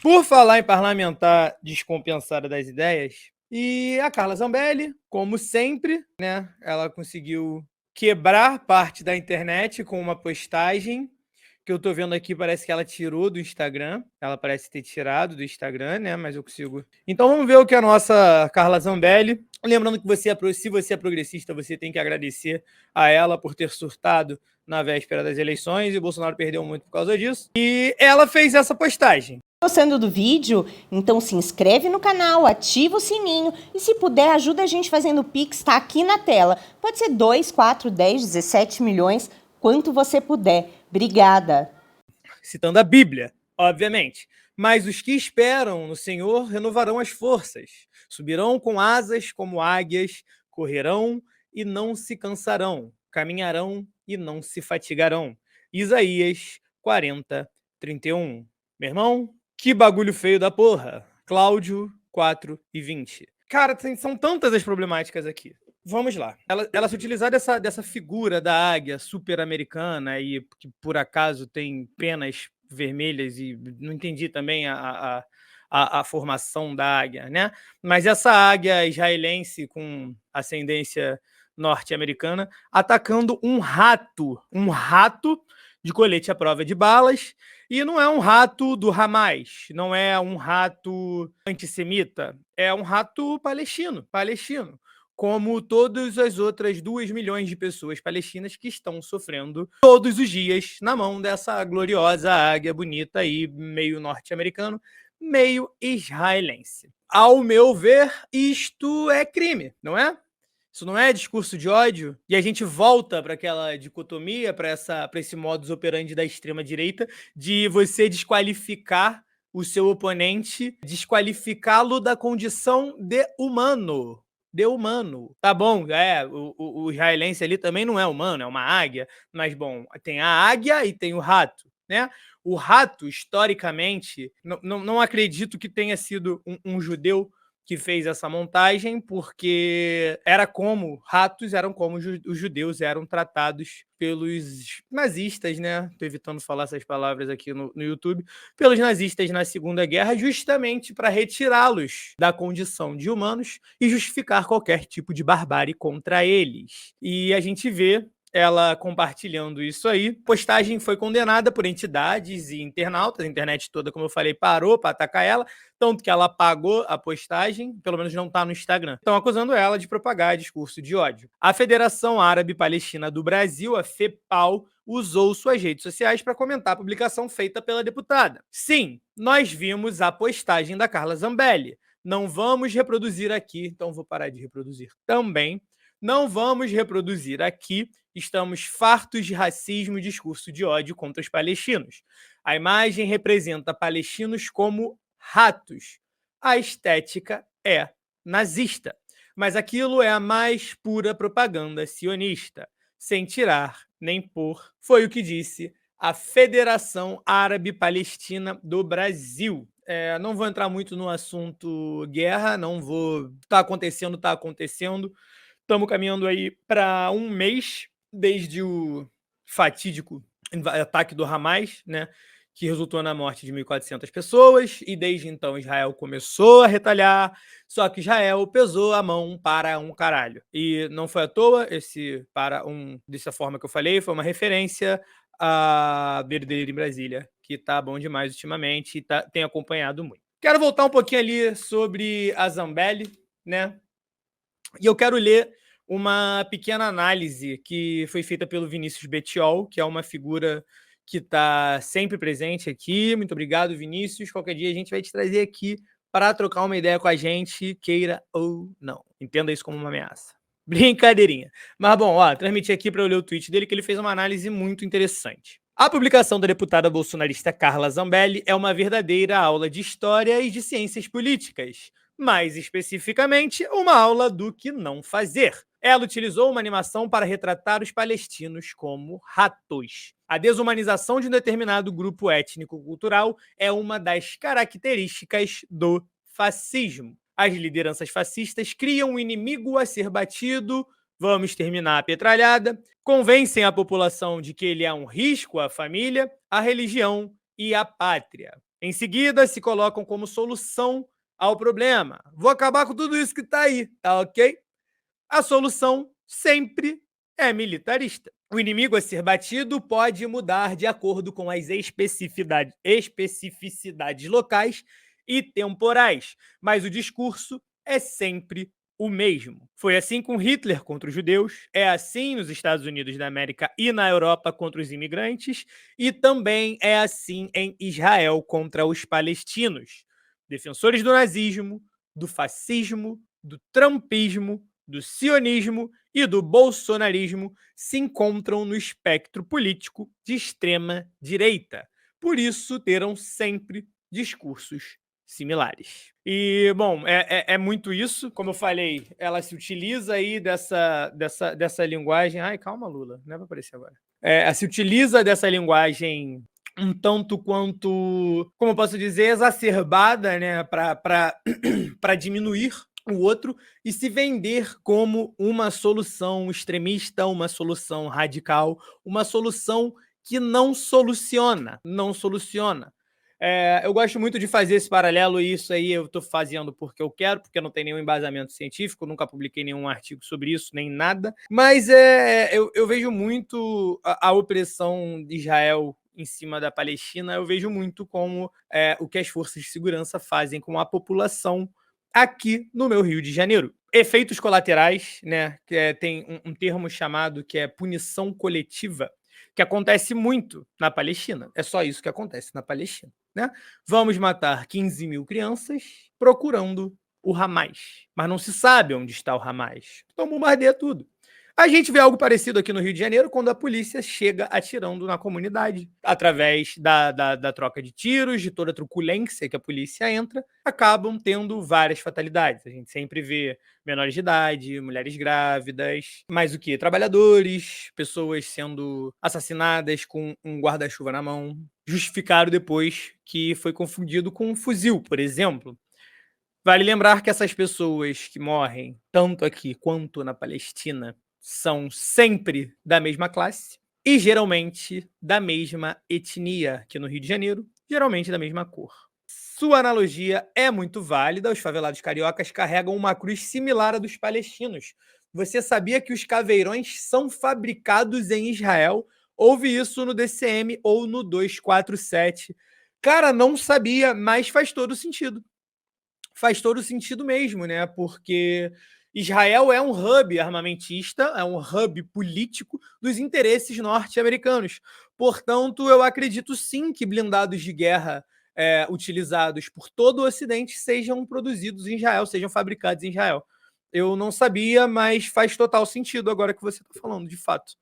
Por falar em parlamentar descompensada das ideias, e a Carla Zambelli, como sempre, né? Ela conseguiu quebrar parte da internet com uma postagem que eu tô vendo aqui, parece que ela tirou do Instagram. Ela parece ter tirado do Instagram, né? Mas eu consigo. Então vamos ver o que a nossa Carla Zambelli. Lembrando que se você é progressista, você tem que agradecer a ela por ter surtado na véspera das eleições, e o Bolsonaro perdeu muito por causa disso. E ela fez essa postagem. Gostando do vídeo? Então se inscreve no canal, ativa o sininho e se puder ajuda a gente fazendo o Pix, tá aqui na tela. Pode ser 2, 4, 10, 17 milhões, quanto você puder. Obrigada. Citando a Bíblia, obviamente. Mas os que esperam no Senhor renovarão as forças, subirão com asas como águias, correrão e não se cansarão, caminharão e não se fatigarão. Isaías 40, 31. Meu irmão, que bagulho feio da porra. Cláudio 4 e 20. Cara, são tantas as problemáticas aqui. Vamos lá. Ela se utilizar dessa figura da águia super-americana e que por acaso tem penas vermelhas e não entendi também a formação da águia, né? Mas essa águia israelense com ascendência norte-americana atacando um rato de colete à prova de balas, e não é um rato do Hamas, não é um rato antissemita, é um rato palestino, como todas as outras 2 milhões de pessoas palestinas que estão sofrendo todos os dias na mão dessa gloriosa águia bonita aí, meio norte-americano, meio israelense. Ao meu ver, isto é crime, não é? Isso não é discurso de ódio? E a gente volta para aquela dicotomia, para esse modus operandi da extrema-direita, de você desqualificar o seu oponente, desqualificá-lo da condição de humano. De humano. Tá bom, o israelense ali também não é humano, é uma águia, mas bom, tem a águia e tem o rato, né? O rato, historicamente, não acredito que tenha sido um judeu que fez essa montagem, porque ratos eram como os judeus eram tratados pelos nazistas, né? Tô evitando falar essas palavras aqui no YouTube, pelos nazistas na Segunda Guerra, justamente para retirá-los da condição de humanos e justificar qualquer tipo de barbárie contra eles. E a gente vê ela compartilhando isso aí. A postagem foi condenada por entidades e internautas, a internet toda, como eu falei, parou para atacar ela, tanto que ela apagou a postagem, pelo menos não está no Instagram. Estão acusando ela de propagar discurso de ódio. A Federação Árabe Palestina do Brasil, a FEPAL, usou suas redes sociais para comentar a publicação feita pela deputada. Sim, nós vimos a postagem da Carla Zambelli. Não vamos reproduzir aqui, então vou parar de reproduzir também. Não vamos reproduzir aqui, estamos fartos de racismo e discurso de ódio contra os palestinos. A imagem representa palestinos como ratos. A estética é nazista, mas aquilo é a mais pura propaganda sionista, sem tirar nem pôr, foi o que disse a Federação Árabe Palestina do Brasil. Não vou entrar muito no assunto guerra, não vou. Tá acontecendo, tá acontecendo. Estamos caminhando aí para um mês desde o fatídico ataque do Hamas, né, que resultou na morte de 1.400 pessoas, e desde então Israel começou a retalhar, só que Israel pesou a mão para um caralho. E não foi à toa, dessa forma que eu falei, foi uma referência a Verdadeiro em Brasília, que tá bom demais ultimamente e tem acompanhado muito. Quero voltar um pouquinho ali sobre a Zambelli, né? E eu quero ler uma pequena análise que foi feita pelo Vinícius Betiol, que é uma figura que está sempre presente aqui. Muito obrigado, Vinícius. Qualquer dia a gente vai te trazer aqui para trocar uma ideia com a gente, queira ou não. Entenda isso como uma ameaça. Brincadeirinha. Mas, bom, transmiti aqui para eu ler o tweet dele, que ele fez uma análise muito interessante. A publicação da deputada bolsonarista Carla Zambelli é uma verdadeira aula de história e de ciências políticas. Mais especificamente, uma aula do que não fazer. Ela utilizou uma animação para retratar os palestinos como ratos. A desumanização de um determinado grupo étnico-cultural é uma das características do fascismo. As lideranças fascistas criam um inimigo a ser batido, vamos terminar a petralhada, convencem a população de que ele é um risco à família, à religião e à pátria. Em seguida, se colocam como solução ao problema. Vou acabar com tudo isso que está aí, tá ok? A solução sempre é militarista. O inimigo a ser batido pode mudar de acordo com as especificidades locais e temporais, mas o discurso é sempre o mesmo. Foi assim com Hitler contra os judeus, é assim nos Estados Unidos da América e na Europa contra os imigrantes, e também é assim em Israel contra os palestinos. Defensores do nazismo, do fascismo, do trumpismo, do sionismo e do bolsonarismo se encontram no espectro político de extrema direita. Por isso, terão sempre discursos similares. E, bom, é muito isso. Como eu falei, ela se utiliza aí dessa linguagem. Ai, calma, Lula, não é para aparecer agora. Ela se utiliza dessa linguagem um tanto quanto, como eu posso dizer, exacerbada, né, para diminuir o outro e se vender como uma solução extremista, uma solução radical, uma solução que não soluciona, não soluciona. Eu gosto muito de fazer esse paralelo e isso aí eu estou fazendo porque eu quero, porque não tem nenhum embasamento científico, nunca publiquei nenhum artigo sobre isso, nem nada, mas eu vejo muito a opressão de Israel em cima da Palestina, eu vejo muito como o que as forças de segurança fazem com a população aqui no meu Rio de Janeiro. Efeitos colaterais, né? Tem um termo chamado que é punição coletiva, que acontece muito na Palestina. É só isso que acontece na Palestina. Né? Vamos matar 15 mil crianças procurando o Hamas. Mas não se sabe onde está o Hamas. Então bombardeia tudo. A gente vê algo parecido aqui no Rio de Janeiro quando a polícia chega atirando na comunidade. Através da troca de tiros, de toda a truculência que a polícia entra, acabam tendo várias fatalidades. A gente sempre vê menores de idade, mulheres grávidas, mais o que? Trabalhadores, pessoas sendo assassinadas com um guarda-chuva na mão. Justificaram depois que foi confundido com um fuzil, por exemplo. Vale lembrar que essas pessoas que morrem, tanto aqui quanto na Palestina, são sempre da mesma classe e geralmente da mesma etnia, aqui no Rio de Janeiro, geralmente da mesma cor. Sua analogia é muito válida, os favelados cariocas carregam uma cruz similar à dos palestinos. Você sabia que os caveirões são fabricados em Israel? Houve isso no DCM ou no 247. Cara, não sabia, mas faz todo sentido. Faz todo sentido mesmo, né? Porque Israel é um hub armamentista, é um hub político dos interesses norte-americanos. Portanto, eu acredito sim que blindados de guerra utilizados por todo o Ocidente sejam produzidos em Israel, sejam fabricados em Israel. Eu não sabia, mas faz total sentido agora que você está falando, de fato.